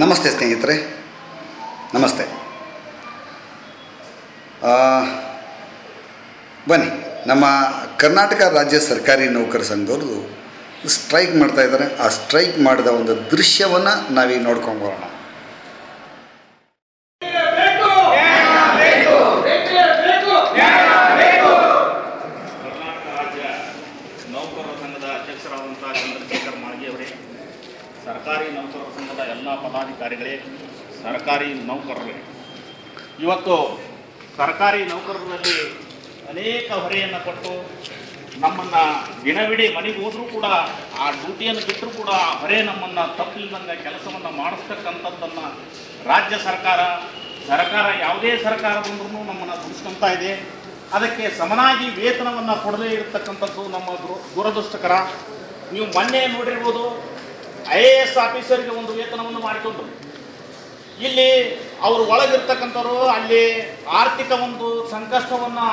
ನಮಸ್ತೆ ಸ್ನೇಹಿತರೆ, ನಮಸ್ತೆ. ಬನ್ನಿ, ನಮ್ಮ ಕರ್ನಾಟಕ ರಾಜ್ಯ ಸರ್ಕಾರಿ ನೌಕರ ಸಂಘದವರು ಸ್ಟ್ರೈಕ್ ಮಾಡ್ತಾಯಿದ್ದಾರೆ. ಆ ಸ್ಟ್ರೈಕ್ ಮಾಡಿದ ಒಂದು ದೃಶ್ಯವನ್ನು ನಾವೀಗ ನೋಡ್ಕೊಂಬರೋಣ. ಸರ್ಕಾರಿ ನೌಕರರ ಸಂಘದ ಎಲ್ಲ ಪದಾಧಿಕಾರಿಗಳೇ, ಸರ್ಕಾರಿ ನೌಕರರೇ, ಇವತ್ತು ಸರ್ಕಾರಿ ನೌಕರರಲ್ಲಿ ಅನೇಕ ಹೊರೆಯನ್ನು ಕೊಟ್ಟು ನಮ್ಮನ್ನು ದಿನವಿಡೀ ಮನೆಗೆ ಹೋದರೂ ಕೂಡ ಆ ಡ್ಯೂಟಿಯನ್ನು ಬಿಟ್ಟರೂ ಕೂಡ ಆ ಹೊರೆ ನಮ್ಮನ್ನು ತಪ್ಪಿಲ್ಲದಂಗೆ ಕೆಲಸವನ್ನು ಮಾಡಿಸ್ತಕ್ಕಂಥದ್ದನ್ನು ರಾಜ್ಯ ಸರ್ಕಾರ ಯಾವುದೇ ಸರ್ಕಾರ ಬಂದ್ರೂ ನಮ್ಮನ್ನು ದುಡಿಸ್ಕೊಳ್ತಾ ಇದೆ. ಅದಕ್ಕೆ ಸಮನಾಗಿ ವೇತನವನ್ನು ಕೊಡದೇ ಇರತಕ್ಕಂಥದ್ದು ನಮ್ಮ ದುರದೃಷ್ಟಕರ. ನೀವು ಮೊನ್ನೆ ನೋಡಿರ್ಬೋದು, IAS ಆಫೀಸರ್ಗೆ ಒಂದು ವೇತನವನ್ನು ಮಾಡಿಕೊಂಡ್ರು. ಇಲ್ಲಿ ಅವರು ಒಳಗಿರ್ತಕ್ಕಂಥವ್ರು ಅಲ್ಲಿ ಆರ್ಥಿಕ ಒಂದು ಸಂಕಷ್ಟವನ್ನು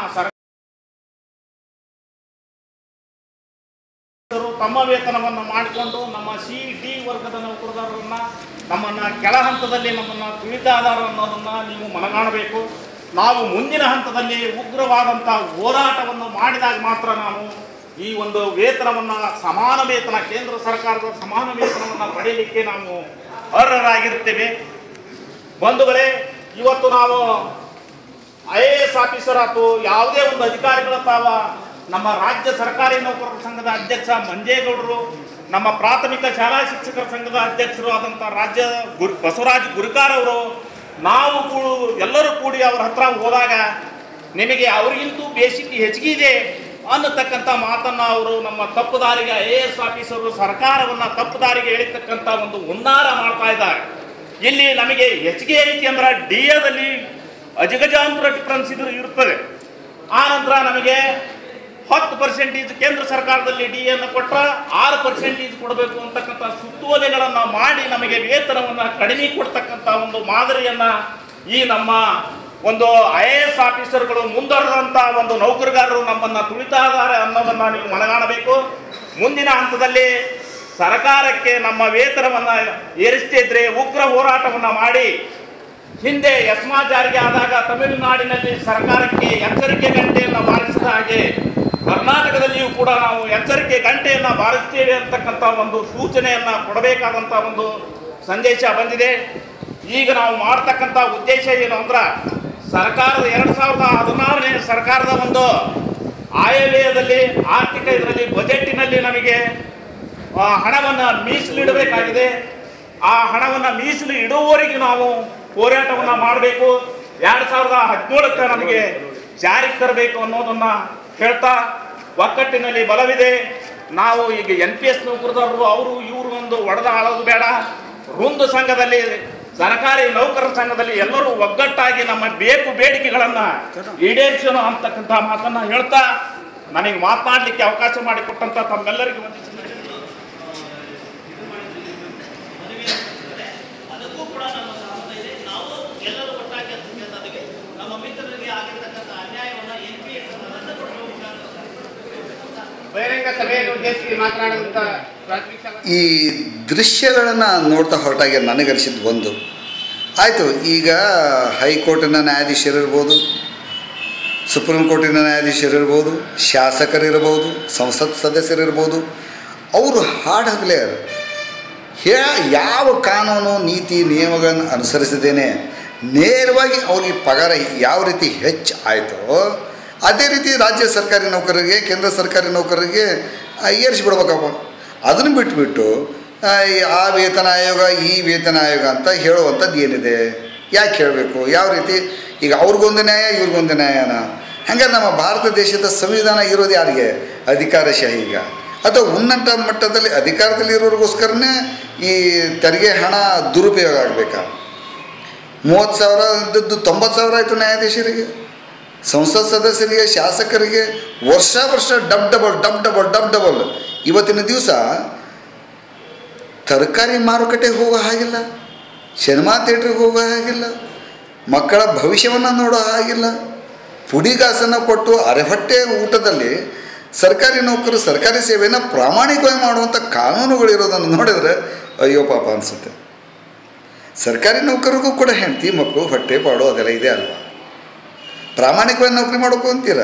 ತಮ್ಮ ವೇತನವನ್ನು ಮಾಡಿಕೊಂಡು ನಮ್ಮ C-D ವರ್ಗದ ನೌಕರರನ್ನು ನಮ್ಮನ್ನು ಕೆಳ ಹಂತದಲ್ಲಿ ನಮ್ಮನ್ನು ತುಳಿತಾದಾರ ಅನ್ನೋದನ್ನು ನೀವು ಮನಗಾಣಬೇಕು. ನಾವು ಮುಂದಿನ ಹಂತದಲ್ಲಿ ಉಗ್ರವಾದಂಥ ಹೋರಾಟವನ್ನು ಮಾಡಿದಾಗ ಮಾತ್ರ ನಾವು ಈ ಒಂದು ವೇತನವನ್ನು ಸಮಾನ ವೇತನ, ಕೇಂದ್ರ ಸರ್ಕಾರದ ಸಮಾನ ವೇತನವನ್ನು ಪಡೆಯಲಿಕ್ಕೆ ನಾವು ಅರ್ಹರಾಗಿರ್ತೇವೆ. ಬಂಧುಗಳೇ, ಇವತ್ತು ನಾವು IAS ಆಫೀಸರ್ ಆಯ್ತು, ಯಾವುದೇ ಒಂದು ಅಧಿಕಾರಿಗಳ ತಾವ ನಮ್ಮ ರಾಜ್ಯ ಸರ್ಕಾರಿ ನೌಕರರ ಸಂಘದ ಅಧ್ಯಕ್ಷ ಮಂಜೇಗೌಡರು, ನಮ್ಮ ಪ್ರಾಥಮಿಕ ಶಾಲಾ ಶಿಕ್ಷಕರ ಸಂಘದ ಅಧ್ಯಕ್ಷರು ಆದಂಥ ರಾಜ್ಯ ಬಸವರಾಜ್ ಗುರಿಕಾರ್ ಅವರು, ನಾವು ಎಲ್ಲರೂ ಕೂಡಿ ಅವ್ರ ಹತ್ರ ಹೋದಾಗ ನಿಮಗೆ ಅವ್ರಿಗಿಂತೂ ಬೇಸಿಕ್ ಹೆಚ್ಚಿಗೆ ಇದೆ ಅನ್ನತಕ್ಕಂಥ ಮಾತನ್ನು ಅವರು ನಮ್ಮ ತಪ್ಪು ದಾರಿಗೆ IAS ಆಫೀಸರು ಸರ್ಕಾರವನ್ನು ತಪ್ಪು ದಾರಿಗೆ ಎಳಿತಕ್ಕಂಥ ಒಂದು ಹುನ್ನಾರ ಮಾಡ್ತಾ ಇದ್ದಾರೆ. ಇಲ್ಲಿ ನಮಗೆ ಹೆಚ್ಚಿಗೆ ಐತಿ ಅಂದ್ರೆ DAದಲ್ಲಿ ಅಜಗಜಾಂತರ ಡಿಫರೆನ್ಸ್ ಇರುತ್ತದೆ. ಆ ನಂತರ ನಮಗೆ 10% ಕೇಂದ್ರ ಸರ್ಕಾರದಲ್ಲಿ DAಯನ್ನು ಕೊಟ್ಟರೆ 6% ಕೊಡಬೇಕು ಅಂತಕ್ಕಂಥ ಸುತ್ತೋಲೆಗಳನ್ನು ಮಾಡಿ ನಮಗೆ ವೇತನವನ್ನು ಕಡಿಮೆ ಕೊಡ್ತಕ್ಕಂಥ ಒಂದು ಮಾದರಿಯನ್ನು ಈ ನಮ್ಮ ಒಂದು IAS ಆಫೀಸರ್ಗಳು ಮುಂದುವರೆದಂಥ ಒಂದು ನೌಕರಗಾರರು ನಮ್ಮನ್ನು ತುಳಿತಾ ಇದ್ದಾರೆ ಅನ್ನೋದನ್ನು ನೀವು ಮನಗಾಣಬೇಕು. ಮುಂದಿನ ಹಂತದಲ್ಲಿ ಸರ್ಕಾರಕ್ಕೆ ನಮ್ಮ ವೇತನವನ್ನು ಏರಿಸ್ತಿದ್ರೆ ಉಗ್ರ ಹೋರಾಟವನ್ನು ಮಾಡಿ, ಹಿಂದೆ ಎಸ್ಮಾ ಜಾರಿಗೆ ಆದಾಗ ತಮಿಳುನಾಡಿನಲ್ಲಿ ಸರ್ಕಾರಕ್ಕೆ ಎಚ್ಚರಿಕೆ ಗಂಟೆಯನ್ನು ಬಾರಿಸಿದ ಹಾಗೆ ಕರ್ನಾಟಕದಲ್ಲಿಯೂ ಕೂಡ ನಾವು ಎಚ್ಚರಿಕೆ ಗಂಟೆಯನ್ನು ಬಾರಿಸ್ತೇವೆ ಅಂತಕ್ಕಂಥ ಒಂದು ಸೂಚನೆಯನ್ನು ಕೊಡಬೇಕಾದಂಥ ಒಂದು ಸಂದೇಶ ಬಂದಿದೆ. ಈಗ ನಾವು ಮಾಡ್ತಕ್ಕಂಥ ಉದ್ದೇಶ ಏನು ಅಂದ್ರೆ, ಸರ್ಕಾರದ 2016ನೇ ಸರ್ಕಾರದ ಒಂದು ಆಯವ್ಯಯದಲ್ಲಿ ಆರ್ಥಿಕ ಇದರಲ್ಲಿ ಬಜೆಟ್ಟಿನಲ್ಲಿ ನಮಗೆ ಹಣವನ್ನು ಮೀಸಲಿಡಬೇಕಾಗಿದೆ. ಆ ಹಣವನ್ನು ಮೀಸಲು ಇಡುವವರೆಗೆ ನಾವು ಹೋರಾಟವನ್ನು ಮಾಡಬೇಕು. 2017ಕ್ಕೆ ನಮಗೆ ಜಾರಿಗೆ ತರಬೇಕು ಅನ್ನೋದನ್ನು ಹೇಳ್ತಾ, ಒಕ್ಕಟ್ಟಿನಲ್ಲಿ ಬಲವಿದೆ. ನಾವು ಈಗ NPS ನೌಕರದವರು ಅವರು ಇವರು ಒಂದು ಒಡೆದ ಆಳೋದು ಬೇಡ. ವೃಂದ ಸಂಘದಲ್ಲಿ, ಸರ್ಕಾರಿ ನೌಕರರ ಸಂಘದಲ್ಲಿ ಎಲ್ಲರೂ ಒಗ್ಗಟ್ಟಾಗಿ ನಮ್ಮ ಬೇಡಿಕೆಗಳನ್ನು ಈಡೇರಿಸೋಣ ಅಂತಕ್ಕಂಥ ಮಾತನ್ನು ಹೇಳ್ತಾ, ನನಗೆ ಮಾತನಾಡಲಿಕ್ಕೆ ಅವಕಾಶ ಮಾಡಿಕೊಟ್ಟಂಥ ತಮ್ಮೆಲ್ಲರಿಗೂ ವಂದಿಸುತ್ತೇನೆ. ಅದಕ್ಕೂ ಕೂಡ ನಮ್ಮ ಸಹಮತ ಇದೆ. ನಾವು ಎಲ್ಲರೂ ಒಟ್ಟಾಗಿ ಅಂತ ಹೇಳ್ತಾ ನಮ್ಮ ಮಿತ್ರರಿಗೆ ಆಗಿರ್ತಕ್ಕಂಥ ಅನ್ಯಾಯವನ್ನು NPS ಬಹಿರಂಗ ಸಭೆಯನ್ನು ಉದ್ದೇಶಿಸಿ ಮಾತನಾಡುವಂಥ ಈ ದೃಶ್ಯಗಳನ್ನು ನೋಡ್ತಾ ಹೊರಟಾಗಿ ನನಗನಿಸಿದ್ದು ಒಂದು ಆಯಿತು. ಈಗ ಹೈಕೋರ್ಟಿನ ನ್ಯಾಯಾಧೀಶರಿರ್ಬೋದು, ಸುಪ್ರೀಂ ಕೋರ್ಟಿನ ನ್ಯಾಯಾಧೀಶರಿರ್ಬೋದು, ಶಾಸಕರಿರ್ಬೋದು, ಸಂಸತ್ ಸದಸ್ಯರಿರ್ಬೋದು, ಅವರು ಹಾಡಾಗಲೇ ಯಾವ ಕಾನೂನು ನೀತಿ ನಿಯಮಗಳನ್ನು ಅನುಸರಿಸಿದ್ದೇನೆ ನೇರವಾಗಿ ಅವ್ರಿಗೆ ಪಗಾರ ಯಾವ ರೀತಿ ಹೆಚ್ಚು ಆಯಿತೋ ಅದೇ ರೀತಿ ರಾಜ್ಯ ಸರ್ಕಾರಿ ನೌಕರರಿಗೆ, ಕೇಂದ್ರ ಸರ್ಕಾರಿ ನೌಕರರಿಗೆ ಏರಿಸಿಬಿಡ್ಬೇಕಪ್ಪ. ಅದನ್ನು ಬಿಟ್ಬಿಟ್ಟು ಆ ವೇತನ ಆಯೋಗ ಈ ವೇತನ ಆಯೋಗ ಅಂತ ಹೇಳುವಂಥದ್ದು ಏನಿದೆ? ಯಾಕೆ ಹೇಳಬೇಕು? ಯಾವ ರೀತಿ? ಈಗ ಅವ್ರಿಗೊಂದು ನ್ಯಾಯ, ಇವ್ರಿಗೊಂದು ನ್ಯಾಯನ? ಹಂಗಾರೆ ನಮ್ಮ ಭಾರತ ದೇಶದ ಸಂವಿಧಾನ ಇರೋದು ಯಾರಿಗೆ? ಅಧಿಕಾರಶಾಹಿಗ ಅಥವಾ ಉನ್ನತ ಮಟ್ಟದಲ್ಲಿ ಅಧಿಕಾರದಲ್ಲಿ ಇರೋರಿಗೋಸ್ಕರನೇ ಈ ತೆರಿಗೆ ಹಣ ದುರುಪಯೋಗ ಆಗಬೇಕಾ? 30,000 ಇದ್ದದ್ದು 90,000 ಆಯಿತು ನ್ಯಾಯಾಧೀಶರಿಗೆ, ಸಂಸತ್ ಸದಸ್ಯರಿಗೆ, ಶಾಸಕರಿಗೆ ವರ್ಷ ಡಬಲ್. ಇವತ್ತಿನ ದಿವಸ ತರಕಾರಿ ಮಾರುಕಟ್ಟೆಗೆ ಹೋಗೋ ಹಾಗಿಲ್ಲ, ಸಿನಿಮಾ ಥಿಯೇಟ್ರಿಗೆ ಹೋಗೋ ಹಾಗಿಲ್ಲ, ಮಕ್ಕಳ ಭವಿಷ್ಯವನ್ನು ನೋಡೋ ಹಾಗಿಲ್ಲ. ಪುಡಿಗಾಸನ್ನು ಕೊಟ್ಟು ಅರೆಹೊಟ್ಟೆ ಊಟದಲ್ಲಿ ಸರ್ಕಾರಿ ನೌಕರರು ಸರ್ಕಾರಿ ಸೇವೆಯನ್ನು ಪ್ರಾಮಾಣಿಕವಾಗಿ ಮಾಡುವಂಥ ಕಾನೂನುಗಳಿರೋದನ್ನು ನೋಡಿದರೆ ಅಯ್ಯೋ ಪಾಪ ಅನಿಸುತ್ತೆ. ಸರ್ಕಾರಿ ನೌಕರಿಗೂ ಕೂಡ ಹೆಂಡತಿ ಮಕ್ಕಳು ಹೊಟ್ಟೆ ಪಾಡು ಅದೆಲ್ಲ ಇದೆ ಅಲ್ವಾ. ಪ್ರಾಮಾಣಿಕವಾಗಿ ನೌಕರಿ ಮಾಡೋಕು ಅಂತೀರ,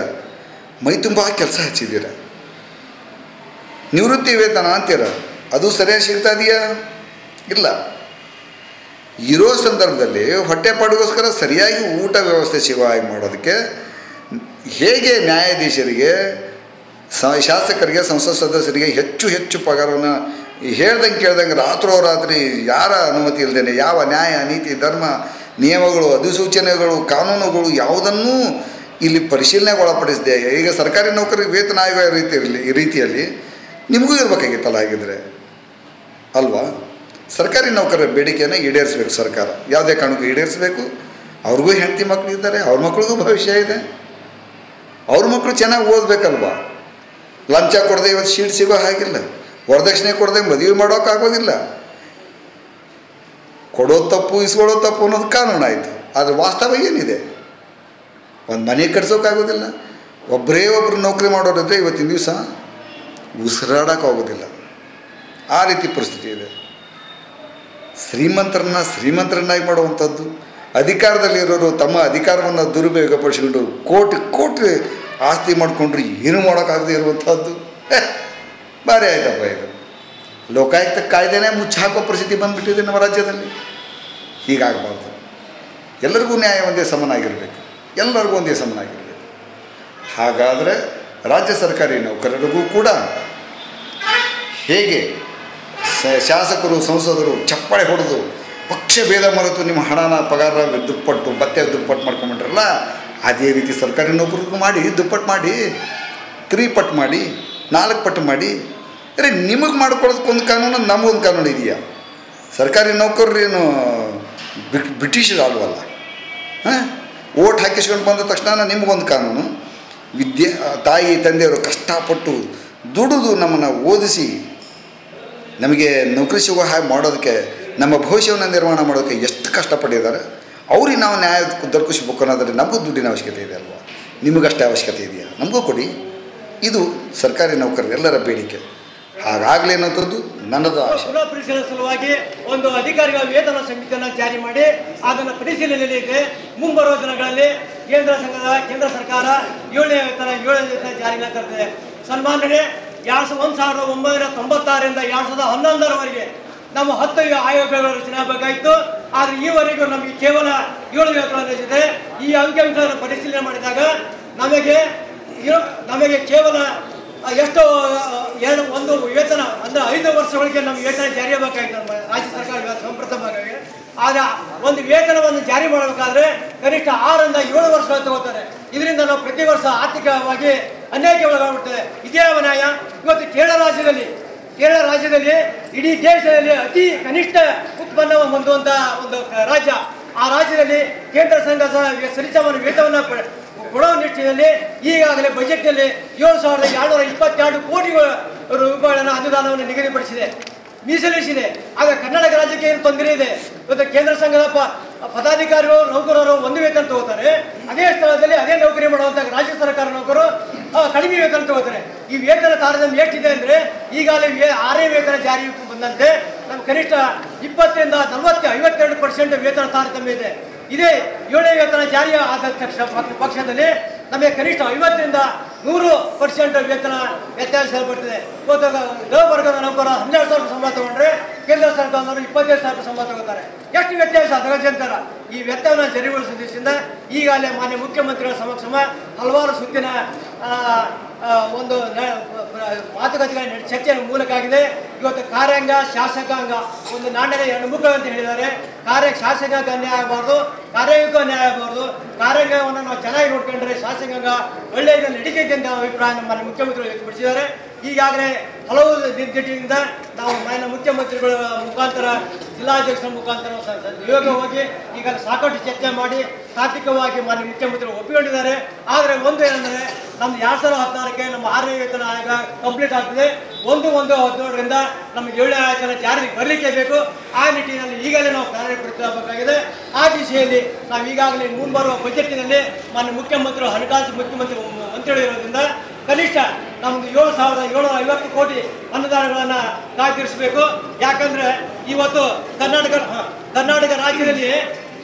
ಮೈ ತುಂಬ ಕೆಲಸ ಹಚ್ಚಿದ್ದೀರ, ನಿವೃತ್ತಿ ವೇತನ ಅಂತೀರ, ಅದು ಸರಿಯಾಗಿ ಸಿಗ್ತಾ ಇದೆಯಾ? ಇಲ್ಲ. ಇರೋ ಸಂದರ್ಭದಲ್ಲಿ ಹೊಟ್ಟೆಪಾಡಿಗೋಸ್ಕರ ಸರಿಯಾಗಿ ಊಟ ವ್ಯವಸ್ಥೆ ಸಿಗುವಾಗಿ ಮಾಡೋದಕ್ಕೆ ಹೇಗೆ ನ್ಯಾಯಾಧೀಶರಿಗೆ, ಶಾಸಕರಿಗೆ, ಸಂಸತ್ ಸದಸ್ಯರಿಗೆ ಹೆಚ್ಚು ಹೆಚ್ಚು ಪಗಾರವನ್ನು ಹೇಳ್ದಂಗೆ ಕೇಳ್ದಂಗೆ ರಾತ್ರೋರಾತ್ರಿ ಯಾರ ಅನುಮತಿ ಇಲ್ಲದೇನೆ ಯಾವ ನ್ಯಾಯ ನೀತಿ ಧರ್ಮ ನಿಯಮಗಳು ಅಧಿಸೂಚನೆಗಳು ಕಾನೂನುಗಳು ಯಾವುದನ್ನೂ ಇಲ್ಲಿ ಪರಿಶೀಲನೆಗೆ ಒಳಪಡಿಸಿದೆ. ಈಗ ಸರ್ಕಾರಿ ನೌಕರಿಗೆ ವೇತನ ಆಯೋಗ ಈ ರೀತಿಯಲ್ಲಿ ನಿಮಗೂ ಇರಬೇಕಾಗಿತ್ತಲ್ಲ ಹಾಗಿದ್ರೆ ಅಲ್ವಾ. ಸರ್ಕಾರಿ ನೌಕರರ ಬೇಡಿಕೆಯನ್ನು ಈಡೇರಿಸಬೇಕು ಸರ್ಕಾರ, ಯಾವುದೇ ಕಾರಣಕ್ಕೂ ಈಡೇರಿಸಬೇಕು. ಅವ್ರಿಗೂ ಹೆಂಡತಿ ಮಕ್ಕಳು ಇದ್ದಾರೆ, ಅವ್ರ ಮಕ್ಳಿಗೂ ಭವಿಷ್ಯ ಇದೆ, ಅವ್ರ ಮಕ್ಕಳು ಚೆನ್ನಾಗಿ ಓದಬೇಕಲ್ವಾ. ಲಂಚ ಕೊಡದೆ ಇವತ್ತು ಶೀಟ್ ಸಿಗೋ ಹಾಗಿಲ್ಲ, ವರದಕ್ಷಿಣೆ ಕೊಡದೆ ಮದುವೆ ಮಾಡೋಕ್ಕಾಗೋದಿಲ್ಲ. ಕೊಡೋದು ತಪ್ಪು ಇಸ್ಕೊಳ್ಳೋದು ತಪ್ಪು ಅನ್ನೋದು ಕಾನೂನು ಆಯಿತು. ಆದರೆ ವಾಸ್ತವ ಏನಿದೆ, ಒಂದು ಮನೆ ಕಟ್ಸೋಕ್ಕಾಗೋದಿಲ್ಲ. ಒಬ್ಬರೇ ಒಬ್ಬರು ನೌಕರಿ ಮಾಡೋರಿದ್ರೆ ಇವತ್ತಿನ ದಿವಸ ಉಸಿರಾಡೋಕ್ಕಾಗೋದಿಲ್ಲ, ಆ ರೀತಿ ಪರಿಸ್ಥಿತಿ ಇದೆ. ಶ್ರೀಮಂತರನ್ನಾಗಿ ಮಾಡುವಂಥದ್ದು, ಅಧಿಕಾರದಲ್ಲಿರೋರು ತಮ್ಮ ಅಧಿಕಾರವನ್ನು ದುರುಪಯೋಗಪಡಿಸಿಕೊಂಡು ಕೋಟಿ ಆಸ್ತಿ ಮಾಡಿಕೊಂಡ್ರು ಏನು ಮಾಡೋಕ್ಕಾಗದೇ ಇರುವಂಥದ್ದು ಭಾರಿ ಆಯ್ತಪ್ಪ. ಇದು ಲೋಕಾಯುಕ್ತ ಕಾಯ್ದೆನೇ ಮುಚ್ಚಿ ಹಾಕೋ ಪರಿಸ್ಥಿತಿ ಬಂದುಬಿಟ್ಟಿದೆ ನಮ್ಮ ರಾಜ್ಯದಲ್ಲಿ. ಹೀಗಾಗಬಾರ್ದು. ಎಲ್ಲರಿಗೂ ನ್ಯಾಯ ಒಂದೇ ಸಮನಾಗಿರಬೇಕು, ಎಲ್ಲರಿಗೂ ಒಂದೇ ಸಮನಾಗಿರಬೇಕು. ಹಾಗಾದರೆ ರಾಜ್ಯ ಸರ್ಕಾರಿ ನೌಕರರಿಗೂ ಕೂಡ ಹೇಗೆ ಶಾಸಕರು ಸಂಸದರು ಚಪ್ಪಾಳೆ ಹೊಡೆದು ಪಕ್ಷ ಭೇದ ಮರೆತು ನಿಮ್ಮ ಹಣನ ಪಗಾರ ದುಪ್ಪಟ್ಟು ಮತ್ತೆ ದುಪ್ಪಟ್ಟು ಮಾಡ್ಕೊಂಬಿಟ್ರಲ್ಲ, ಅದೇ ರೀತಿ ಸರ್ಕಾರಿ ನೌಕರಿಗೂ ಮಾಡಿ ದುಪ್ಪಟ್ಟು ಮಾಡಿ, 3 ಪಟ್ಟು ಮಾಡಿ, 4 ಪಟ್ಟು ಮಾಡಿ. ಅರೆ ನಿಮಗೆ ಮಾಡ್ಕೊಳ್ಳೋದಕ್ಕೊಂದು ಕಾನೂನು, ನಮಗೊಂದು ಕಾನೂನು ಇದೆಯಾ? ಸರ್ಕಾರಿ ನೌಕರರೇನು ಬ್ರಿಟಿಷರು ಅಲ್ವಲ್ಲ. ಓಟ್ ಹಾಕಿಸ್ಕೊಂಡು ಬಂದ ತಕ್ಷಣ ನಿಮಗೊಂದು ಕಾನೂನು. ತಾಯಿ ತಂದೆಯವರು ಕಷ್ಟಪಟ್ಟು ದುಡಿದು ನಮ್ಮನ್ನು ಓದಿಸಿ ನಮಗೆ ನೌಕರಿ ಸಿಗೋ ಹಾಗೆ ಮಾಡೋದಕ್ಕೆ, ನಮ್ಮ ಭವಿಷ್ಯವನ್ನು ನಿರ್ಮಾಣ ಮಾಡೋದಕ್ಕೆ ಎಷ್ಟು ಕಷ್ಟಪಟ್ಟಿದ್ದಾರೆ. ಅವ್ರಿಗೆ ನಾವು ನ್ಯಾಯ ದೊರಕಿಸ್ಬೇಕು ಅನ್ನೋದ್ರೆ ನಮಗೂ ದುಡ್ಡಿನ ಅವಶ್ಯಕತೆ ಇದೆ ಅಲ್ವಾ. ನಿಮಗಷ್ಟೇ ಅವಶ್ಯಕತೆ ಇದೆಯಾ? ನಮಗೂ ಕೊಡಿ. ಇದು ಸರ್ಕಾರಿ ನೌಕರರು ಎಲ್ಲರ ಬೇಡಿಕೆ. ಹಾಗಾಗಲಿ ಅನ್ನೋಂಥದ್ದು ನನ್ನದು ಆಶೆ. ಪರಿಶೀಲನೆ ಸಲುವಾಗಿ ಒಂದು ಅಧಿಕಾರಿಗಳ ವೇತನ ಸಮಿತಿಯನ್ನು ಜಾರಿ ಮಾಡಿ ಅದನ್ನು ಪರಿಶೀಲನೆಯಲ್ಲಿ ಇದೆ. ಮುಂಬರುವ ದಿನಗಳಲ್ಲಿ ಕೇಂದ್ರ ಸರ್ಕಾರ 7ನೇ ವೇತನ ಜಾರಿಗೆ ತರ್ತದೆ. ಸನ್ಮಾನ್ಯರೇ, 1996ರಿಂದ 2011ರವರೆಗೆ ನಮ್ಮ 10 ಆಯೋಗಗಳ ರಚನೆ ಆಗಬೇಕಾಯಿತು. ಆದರೆ ಈವರೆಗೂ ನಮಗೆ ಕೇವಲ 7 ವೇತನ ಇದೆ. ಈ ಅಂಕಿಅಂಶಗಳನ್ನು ಪರಿಶೀಲನೆ ಮಾಡಿದಾಗ ನಮಗೆ ಕೇವಲ ಎಷ್ಟೋ ಒಂದು ವೇತನ ಅಂದರೆ 5 ವರ್ಷಗಳಿಗೆ ನಮಗೆ ವೇತನ ಜಾರಿ ಆಗಬೇಕಾಯ್ತು ನಮ್ಮ ರಾಜ್ಯ ಸರ್ಕಾರ ಸಂಪ್ರಥಮವಾಗಿ. ಆದರೆ ಒಂದು ವೇತನವನ್ನು ಜಾರಿ ಮಾಡಬೇಕಾದ್ರೆ ಕನಿಷ್ಠ 6ರಿಂದ 7 ವರ್ಷಗಳು ತಗೋತಾರೆ. ಇದರಿಂದ ನಾವು ಪ್ರತಿ ವರ್ಷ ಆರ್ಥಿಕವಾಗಿ ಅನ್ಯಾಯಕ್ಕೆ ಒಳಗಾಗ್ಬಿಡ್ತೇವೆ. ಇದೇ ನ್ಯಾಯ. ಇವತ್ತು ಕೇರಳ ರಾಜ್ಯದಲ್ಲಿ ಇಡೀ ದೇಶದಲ್ಲಿ ಅತಿ ಕನಿಷ್ಠ ಉತ್ಪನ್ನವನ್ನು ಹೊಂದುವಂಥ ಒಂದು ರಾಜ್ಯ. ಆ ರಾಜ್ಯದಲ್ಲಿ ಕೇಂದ್ರ ಸಂಘ ಸರಿಸಮಾನ ವೇತನವನ್ನು ಕೊಡುವ ನಿಟ್ಟಿನಲ್ಲಿ ಈಗಾಗಲೇ ಬಜೆಟ್ನಲ್ಲಿ 7,222 ಕೋಟಿ ರೂಪಾಯಿಗಳನ್ನು ಅನುದಾನವನ್ನು ನಿಗದಿಪಡಿಸಿದೆ, ಮೀಸಲಿರಿಸಿದೆ. ಆಗ ಕರ್ನಾಟಕ ರಾಜ್ಯಕ್ಕೆ ಏನು ತೊಂದರೆ ಇದೆ? ಇವತ್ತು ಕೇಂದ್ರ ಸಂಘದ ಪದಾಧಿಕಾರಿಗಳು ನೌಕರರು ಒಂದು ವೇತನ ತಗೋತಾರೆ, ಅದೇ ಸ್ಥಳದಲ್ಲಿ ಅದೇ ನೌಕರಿ ಮಾಡುವಂಥ ರಾಜ್ಯ ಸರ್ಕಾರ ನೌಕರರು ಕಡಿಮೆ ವೇತನ ತಗೋತಾರೆ. ಈ ವೇತನ ತಾರತಮ್ಯ ಎಷ್ಟಿದೆ ಅಂದರೆ ಈಗಾಗಲೇ 6ನೇ ವೇತನ ಜಾರಿ ಬಂದಂತೆ ನಮ್ಮ ಕನಿಷ್ಠ 20ರಿಂದ 52% ವೇತನ ತಾರತಮ್ಯ ಇದೆ. ಇದೇ 7ನೇ ವೇತನ ಜಾರಿ ಆದ ಪಕ್ಷದಲ್ಲಿ ನಮಗೆ ಕನಿಷ್ಠ 50ರಿಂದ 100% ವೇತನ ವ್ಯತ್ಯಾಸ ಬರ್ತದೆ. ಇವತ್ತು ಗ ವರ್ಗದ ನೌಕರ 12,000 ಸಂಬಳ ತಗೊಂಡ್ರೆ ಕೇಂದ್ರ ಸರ್ಕಾರದವರು 25,000 ಸಂಬಳ ತಗೋತಾರೆ. ಎಷ್ಟು ವ್ಯತ್ಯಾಸ ಅದರಂತರ. ಈ ವ್ಯತ್ಯಾಸವನ್ನು ಜಾರಿಗೊಳಿಸುವ ದೃಷ್ಟಿಯಿಂದ ಈಗಾಗಲೇ ಮಾನ್ಯ ಮುಖ್ಯಮಂತ್ರಿಗಳ ಸಮಕ್ಷಮ ಹಲವಾರು ಸುತ್ತಿನ ಒಂದು ಮಾತುಕತೆಗಳ ಚರ್ಚೆಯ ಮೂಲಕ ಆಗಿದೆ. ಇವತ್ತು ಕಾರ್ಯಾಂಗ ಶಾಸಕಾಂಗ ಒಂದು ನಾಣ್ಯದ 2 ಮುಖ ಅಂತ ಹೇಳಿದ್ದಾರೆ. ಶಾಸಕಾಂಗ ಅನ್ಯಾಯ ಆಗಬಾರ್ದು, ಕಾರ್ಯಾಂಗಕ್ಕೂ ಅನ್ಯಾಯ ಆಗಬಾರ್ದು. ಕಾರ್ಯಾಂಗವನ್ನು ನಾವು ಚೆನ್ನಾಗಿ ನೋಡ್ಕೊಂಡ್ರೆ ಶಾಸಕಾಂಗ ಒಳ್ಳೆಯ ನಡೀತೈತೆ ಅಂತ ಅಭಿಪ್ರಾಯ ನಮ್ಮ ಮುಖ್ಯಮಂತ್ರಿಗಳು ವ್ಯಕ್ತಪಡಿಸಿದ್ದಾರೆ. ಈಗಾಗಲೇ ಹಲವು ದಿನದಿಂದ ನಾವು ಮಾನ್ಯ ಮುಖ್ಯಮಂತ್ರಿಗಳ ಮುಖಾಂತರ, ಜಿಲ್ಲಾಧ್ಯಕ್ಷರ ಮುಖಾಂತರ ನಿಯೋಗ ಹೋಗಿ ಈಗಾಗಲೇ ಸಾಕಷ್ಟು ಚರ್ಚೆ ಮಾಡಿ ತಾತ್ವಿಕವಾಗಿ ಮಾನ್ಯ ಮುಖ್ಯಮಂತ್ರಿಗಳು ಒಪ್ಪಿಕೊಂಡಿದ್ದಾರೆ. ಆದರೆ ಒಂದು ಏನಂದರೆ ನಮ್ದು 2016ಕ್ಕೆ ನಮ್ಮ 6ನೇ ವೇತನ ಆಯೋಗ ಕಂಪ್ಲೀಟ್ ಆಗ್ತದೆ. 1/1/17ರಿಂದ ನಮಗೆ 7ನೇ ವೇತನ ಜಾರಿಗೆ ಬರಲಿಕ್ಕೆ ಬೇಕು. ಆ ನಿಟ್ಟಿನಲ್ಲಿ ಈಗಲೇ ನಾವು ಕಾರ್ಯಪ್ರವೃತ್ತರಾಗಬೇಕಾಗಿದೆ. ಆ ದಿಶೆಯಲ್ಲಿ ನಾವು ಈಗಾಗಲೇ ಮುಂಬರುವ ಬಜೆಟ್ನಲ್ಲಿ ಮಾನ್ಯ ಮುಖ್ಯಮಂತ್ರಿಗಳು ಹಣಕಾಸು ಮಂತ್ರಿಗಳು ಇರೋದ್ರಿಂದ ಕನಿಷ್ಠ ನಮ್ದು 7,750 ಕೋಟಿ ಅನುದಾನಗಳನ್ನು ಕಾಯ್ದಿರಿಸಬೇಕು. ಯಾಕಂದರೆ ಇವತ್ತು ಕರ್ನಾಟಕ ರಾಜ್ಯದಲ್ಲಿ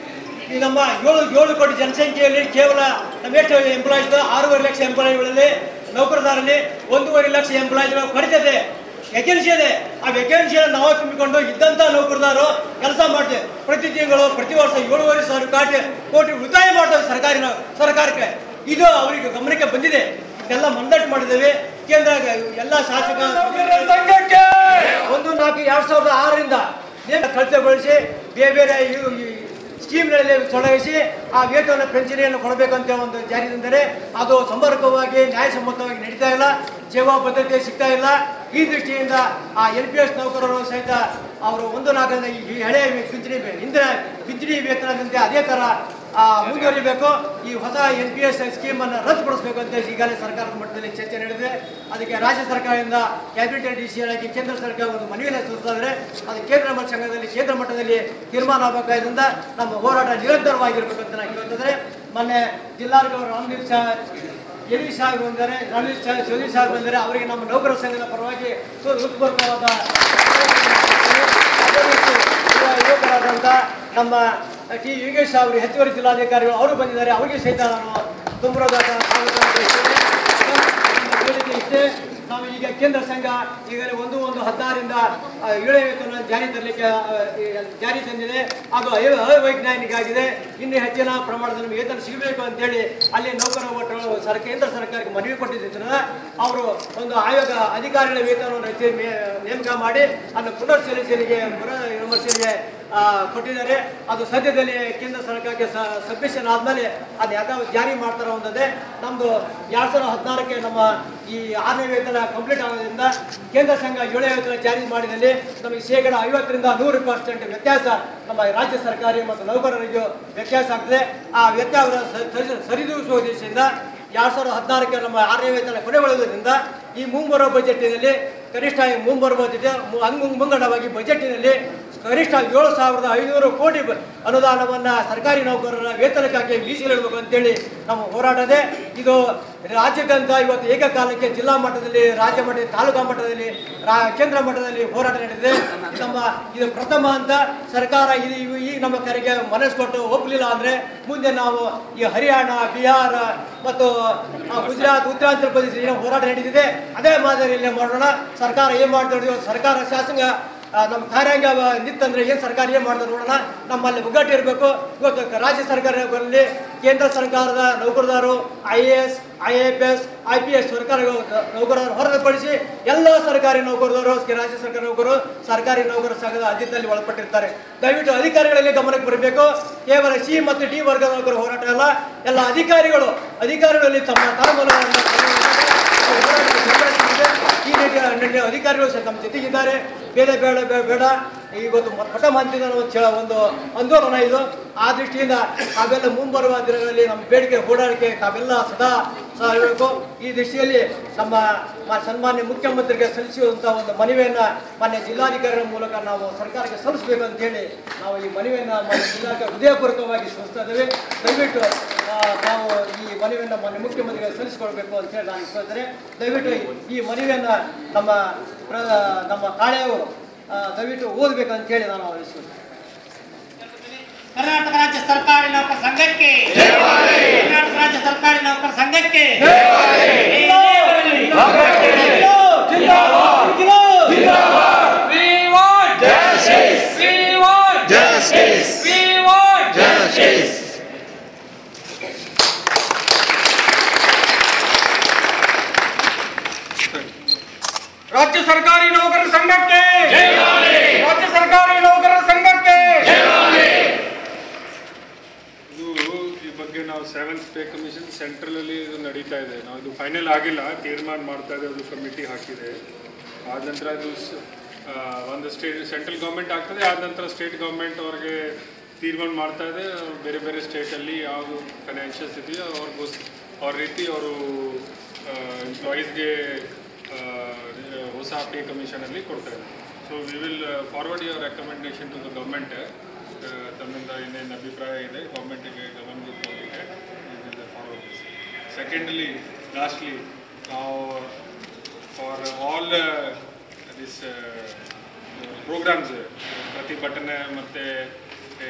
ಈ ನಮ್ಮ 7 ಕೋಟಿ ಜನಸಂಖ್ಯೆಯಲ್ಲಿ ಕೇವಲ ನಮ್ಮ ಎಷ್ಟು ಎಂಪ್ಲಾಯೀಸ್ 6.5 ಲಕ್ಷ ಎಂಪ್ಲಾಯಿಗಳಲ್ಲಿ ನೌಕರದಾರಲ್ಲಿ 1.5 ಲಕ್ಷ ಎಂಪ್ಲಾಯಿಗಳು ಕೊರತೆ ಇದೆ, ವೇಕೆನ್ಸಿ ಇದೆ. ಆ ವೇಕೆನ್ಸಿಯನ್ನು ನಾವು ತುಂಬಿಕೊಂಡು ಇದ್ದಂಥ ನೌಕರದಾರರು ಕೆಲಸ ಮಾಡ್ತೇವೆ. ಪ್ರತಿ ತಿಂಗಳು ಪ್ರತಿ ವರ್ಷ 7,500 ಕೋಟಿ ಉಳಿತಾಯ ಮಾಡ್ತೇವೆ ಸರ್ಕಾರಕ್ಕೆ. ಇದು ಅವರಿಗೆ ಗಮನಕ್ಕೆ ಬಂದಿದೆ. ಇದೆಲ್ಲ ಮಂದಟ್ಟು ಮಾಡಿದ್ದೇವೆ. ಕೇಂದ್ರ ಎಲ್ಲ ಶಾಸಕ ಸಂಘಕ್ಕೆ 1/4/2006ರಿಂದ ಕಳತೆಗೊಳಿಸಿ ಬೇರೆ ಸ್ಕೀಮ್ಗಳಲ್ಲಿ ತೊಡಗಿಸಿ ಆ ವೇತನ ಪೆನ್ಷನಿಯನ್ನು ಕೊಡಬೇಕಂತ ಒಂದು ಜಾರಿ ತಂದರೆ ಅದು ಸಮರ್ಪಕವಾಗಿ ನ್ಯಾಯಸಮ್ಮತವಾಗಿ ನಡೀತಾ ಇಲ್ಲ, ಸೇವಾ ಭದ್ರತೆ ಸಿಗ್ತಾ ಇಲ್ಲ. ಈ ದೃಷ್ಟಿಯಿಂದ ಆ NPS ನೌಕರರು ಸಹಿತ ಅವರು 1/4ರಿಂದ ಈ ಹಳೆಯ ಪಿಂಚಣಿ ವೇತನದಂತೆ ಅದೇ ಥರ ಮುಂದುವರಿಬೇಕು. ಈ ಹೊಸ NPS ಸ್ಕೀಮನ್ನು ರದ್ದುಪಡಿಸಬೇಕು ಅಂತ ಈಗಾಗಲೇ ಸರ್ಕಾರದ ಮಟ್ಟದಲ್ಲಿ ಚರ್ಚೆ ನಡೆದಿದೆ. ಅದಕ್ಕೆ ರಾಜ್ಯ ಸರ್ಕಾರದಿಂದ ಕ್ಯಾಬಿನೆಟ್ ಡಿಸಿಷನ್ ಆಗಿ ಕೇಂದ್ರ ಸರ್ಕಾರ ಒಂದು ಮನವಿಯನ್ನು ಸಲ್ಲಿಸಿದ್ರೆ ಅದು ಕೇಂದ್ರ ಮಟ್ಟದಲ್ಲಿ ತೀರ್ಮಾನ ಆಗಬೇಕಾದ್ರಿಂದ ನಮ್ಮ ಹೋರಾಟ ನಿರಂತರವಾಗಿರ್ಬೇಕಂತ ನಾನು ಹೇಳ್ತಿದ್ರೆ. ಮೊನ್ನೆ ಜಿಲ್ಲಾಧಿಕಾರಿ ರಣದೀಪ್ ಸಾಹೇಬ್ ಬಂದರೆ ಚೌಧರಿ ಸಾಹೇಬ್ ಬಂದರೆ ಅವರಿಗೆ ನಮ್ಮ ನೌಕರ ಸಂಘದ ಪರವಾಗಿ ಹೃತ್ಪೂರ್ವಕವಾದ ಯುವಕರಾದಂಥ ನಮ್ಮ ಟಿ ಯೋಗೇಶ್ ಅವರು ಹೆಚ್ಚುವರಿ ಜಿಲ್ಲಾಧಿಕಾರಿಗಳು ಅವರು ಬಂದಿದ್ದಾರೆ. ಅವರಿಗೆ ಸಹಿತ ನಾನು ತುಂಬರದ ಇಷ್ಟೇ. ನಾವು ಈಗ ಕೇಂದ್ರ ಸಂಘ ಈಗಲೇ 1/16ರಿಂದ 7 ವೇತನ ಜಾರಿ ತಂದಿದೆ. ಅದು ಅವೈಜ್ಞಾನಿಕ ಆಗಿದೆ. ಇನ್ನೂ ಹೆಚ್ಚಿನ ಪ್ರಮಾಣದಲ್ಲಿ ವೇತನ ಸಿಗಬೇಕು ಅಂತೇಳಿ ಅಲ್ಲಿ ನೌಕರ ಒಟ್ಟು ಕೇಂದ್ರ ಸರ್ಕಾರಕ್ಕೆ ಮನವಿ ಕೊಟ್ಟಿದ್ದರಿಂದ ಅವರು ಒಂದು ಆಯೋಗ ಅಧಿಕಾರಿಗಳ ವೇತನವನ್ನು ನೇಮಕ ಮಾಡಿ ಅದನ್ನು ಪುನರ್ಪರಿಶೀಲನೆಗೆ ಕೊಟ್ಟಿದ್ದಾರೆ. ಅದು ಸದ್ಯದಲ್ಲಿ ಕೇಂದ್ರ ಸರ್ಕಾರಕ್ಕೆ ಸಬ್ಮಿಷನ್ ಆದಮೇಲೆ ಅದು ಯಾವ ಜಾರಿ ಮಾಡ್ತಾರೋ ಒಂದೇ. ನಮ್ಮದು 2016ಕ್ಕೆ ನಮ್ಮ ಈ 6ನೇ ವೇತನ ಕಂಪ್ಲೀಟ್ ಆಗೋದ್ರಿಂದ ಕೇಂದ್ರ ಸಂಘ 7ನೇ ವೇತನ ಜಾರಿ ಮಾಡಿದಲ್ಲಿ ನಮಗೆ 50% 100% ವ್ಯತ್ಯಾಸ ನಮ್ಮ ರಾಜ್ಯ ಸರ್ಕಾರಿ ಮತ್ತು ನೌಕರರಿಗೂ ವ್ಯತ್ಯಾಸ ಆಗ್ತದೆ. ಆ ವ್ಯತ್ಯಾಸ ಸರಿದೂಗಿಸುವ ಉದ್ದೇಶದಿಂದ 2016ಕ್ಕೆ ನಮ್ಮ 6ನೇ ವೇತನ ಕೊನೆಗೊಳ್ಳುವುದರಿಂದ ಈ ಮುಂಬರುವ ಬಜೆಟ್ಟಿನಲ್ಲಿ ಕನಿಷ್ಠ ಮುಂಬರುವ ಮುಂಗಡವಾಗಿ ಬಜೆಟ್ಟಿನಲ್ಲಿ ಕನಿಷ್ಠ 7,500 ಕೋಟಿ ಅನುದಾನವನ್ನು ಸರ್ಕಾರಿ ನೌಕರರ ವೇತನಕ್ಕಾಗಿ ಮೀಸಲಿಡಬೇಕು ಅಂತೇಳಿ ನಮ್ಮ ಹೋರಾಟ ಇದೆ. ಇದು ರಾಜ್ಯಾದ್ಯಂತ ಇವತ್ತು ಏಕಕಾಲಕ್ಕೆ ಜಿಲ್ಲಾ ಮಟ್ಟದಲ್ಲಿ, ರಾಜ್ಯ ಮಟ್ಟದಲ್ಲಿ, ತಾಲೂಕಾ ಮಟ್ಟದಲ್ಲಿ, ಕೇಂದ್ರ ಮಟ್ಟದಲ್ಲಿ ಹೋರಾಟ ನಡೆದಿದೆ. ಇದು ಪ್ರಥಮ ಹಂತ. ಸರ್ಕಾರ ಈ ನಮ್ಮ ಕರೆಗೆ ಮನಸ್ಸು ಕೊಟ್ಟು ಒಪ್ಪಲಿಲ್ಲ ಅಂದರೆ ಮುಂದೆ ನಾವು ಈ ಹರಿಯಾಣ, ಬಿಹಾರ ಮತ್ತು ಗುಜರಾತ್, ಉತ್ತರಾಂಚಲ ಪ್ರದೇಶ ಏನು ಹೋರಾಟ ನಡೀತಿದೆ ಅದೇ ಮಾದರಿಯಲ್ಲೇ ಮಾಡೋಣ. ಸರ್ಕಾರ ಏನು ಮಾಡ್ತಾ ಸರ್ಕಾರ ಶಾಸನ ನಮ್ಮ ಕಾರ್ಯಾಂಗ ನಿಂತಂದ್ರೆ ಏನು ಸರ್ಕಾರ ಏನು ಮಾಡ್ತಾರೆ ನೋಡೋಣ. ನಮ್ಮಲ್ಲಿ ಒಗ್ಗಟ್ಟು ಇರಬೇಕು. ಇವತ್ತು ರಾಜ್ಯ ಸರ್ಕಾರಗಳಲ್ಲಿ ಕೇಂದ್ರ ಸರ್ಕಾರದ ನೌಕರದಾರರು IAS, IAFS, IPS ನೌಕರರು ಹೊರತುಪಡಿಸಿ ಎಲ್ಲ ಸರ್ಕಾರಿ ನೌಕರರು, ರಾಜ್ಯ ಸರ್ಕಾರಿ ನೌಕರರು ಸರ್ಕಾರಿ ನೌಕರ ಸಂಘದ ಅಧೀನದಲ್ಲಿ ಒಳಪಟ್ಟಿರ್ತಾರೆ. ದಯವಿಟ್ಟು ಅಧಿಕಾರಿಗಳಲ್ಲಿ ಗಮನಕ್ಕೆ ಬರಬೇಕು. ಕೇವಲ C ಮತ್ತು D ವರ್ಗದ ನೌಕರ ಹೋರಾಟ ಅಲ್ಲ, ಎಲ್ಲ ಅಧಿಕಾರಿಗಳಲ್ಲಿ ತಮ್ಮ ತರಮೂಲವನ್ನು ಈ ನಿಟ್ಟಿನಲ್ಲಿ ಅಧಿಕಾರಿಗಳು ಸಹ ನಮ್ಮ ಜೊತೆಗಿದ್ದಾರೆ. ಬೇಡ ಇವತ್ತು ಪ್ರಥಮ ಹಂತದ ಒಂದು ಆಂದೋಲನ ಇದು. ಆ ದೃಷ್ಟಿಯಿಂದ ತಾವೆಲ್ಲ ಮುಂಬರುವ ದಿನಗಳಲ್ಲಿ ನಮ್ಮ ಬೇಡಿಕೆ ಹೋರಾಟಕ್ಕೆ ತಾವೆಲ್ಲ ಸದಾ ಇರಬೇಕು. ಈ ದೃಷ್ಟಿಯಲ್ಲಿ ನಮ್ಮ ಸನ್ಮಾನ್ಯ ಮುಖ್ಯಮಂತ್ರಿಗೆ ಸಲ್ಲಿಸುವಂಥ ಒಂದು ಮನವಿಯನ್ನು ಮಾನ್ಯ ಜಿಲ್ಲಾಧಿಕಾರಿಗಳ ಮೂಲಕ ನಾವು ಸರ್ಕಾರಕ್ಕೆ ಸಲ್ಲಿಸಬೇಕು ಅಂತೇಳಿ ನಾವು ಈ ಮನವಿಯನ್ನು ಮಾನ್ಯ ಜಿಲ್ಲಾಧಿಕಾರಿ ಹೃದಯಪೂರ್ವಕವಾಗಿ ಸಲ್ಲಿಸ್ತಾ ಇದ್ದೇವೆ. ದಯವಿಟ್ಟು ನಾವು ಈ ಮನವಿಯನ್ನು ಮಾನ್ಯ ಮುಖ್ಯಮಂತ್ರಿಗೆ ಸಲ್ಲಿಸಿಕೊಳ್ಬೇಕು ಅಂತೇಳಿ ನಾನು ಹೇಳ್ತೇನೆ. ದಯವಿಟ್ಟು ಈ ಮನವಿಯನ್ನು ನಮ್ಮ ಕಾಳೆಯವರು ದಯವಿಟ್ಟು ಓದಬೇಕಂತ ಹೇಳಿ ನಾನು ಆದೇಶಿಸುತ್ತೇನೆ. ಕರ್ನಾಟಕ ರಾಜ್ಯ ಸರ್ಕಾರಿ ನೌಕರ ಸಂಘಕ್ಕೆ, ಕರ್ನಾಟಕ ರಾಜ್ಯ ಸರ್ಕಾರಿ ನೌಕರ ಸಂಘಕ್ಕೆ ರಾಜ್ಯ ಸರ್ಕಾರಿ ನೌಕರರ ಸಂಘಕ್ಕೆ, ರಾಜ್ಯ ಸರ್ಕಾರಿ ನೌಕರರ ಸಂಘಕ್ಕೆ. ಈ ಬಗ್ಗೆ ನಾವು 7th ಪೇ ಕಮಿಷನ್ ಸೆಂಟ್ರಲ್ ಅಲ್ಲಿ ಇದು ನಡೀತಾ ಇದೆ. ನಾವು ಇದು ಫೈನಲ್ ಆಗಿಲ್ಲ, ತೀರ್ಮಾನ ಮಾಡ್ತಾ ಇದೆ. ಅದು ಕಮಿಟಿ ಹಾಕಿದೆ. ಆದ ನಂತರ ಅದು ಒಂದು ಸೆಂಟ್ರಲ್ ಗೌರ್ಮೆಂಟ್ ಆಗ್ತದೆ. ಆದ ನಂತರ ಸ್ಟೇಟ್ ಗೌರ್ಮೆಂಟ್ ಅವ್ರಿಗೆ ತೀರ್ಮಾನ ಮಾಡ್ತಾ ಇದೆ. ಬೇರೆ ಬೇರೆ ಸ್ಟೇಟಲ್ಲಿ ಯಾವ ಫೈನಾನ್ಷಿಯಲ್ಸ್ ಇದೆಯೋ ಅವ್ರ ರೀತಿ ಅವರು ಎಂಪ್ಲಾಯೀಸ್ಗೆ ಹೊಸ ಪೇ ಕಮಿಷನಲ್ಲಿ ಕೊಡ್ತಾ ಇದೆ. So we will forward your recommendation to the government. ತಮ್ಮಿಂದ ಇನ್ನೇನು ಅಭಿಪ್ರಾಯ ಇದೆ ಗೌರ್ಮೆಂಟಿಗೆ ಗಮನಕ್ಕೆ ಹೋಗಿದೆ. ಫಾರ್ವರ್ಡ್. ಸೆಕೆಂಡ್ಲಿ ಲಾಸ್ಟ್ಲಿ ನಾವು ಫಾರ್ ಆಲ್ ದಿಸ್ ಪ್ರೋಗ್ರಾಮ್ಸ್ ಪ್ರತಿಭಟನೆ ಮತ್ತು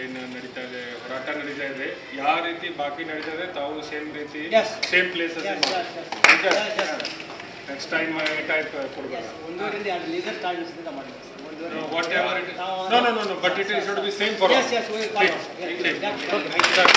ಏನು ನಡೀತಾ ಇದೆ, ಹೋರಾಟ ನಡೀತಾ ಇದೆ, ಯಾವ ರೀತಿ ಬಾಕಿ ನಡೀತಾ ಇದೆ ತಾವು ಸೇಮ್ ರೀತಿ same places next time type ಕೊಡ್ಬೇಕು. Whatever it is. No, but it should be same for all. Yes, we follow. Okay.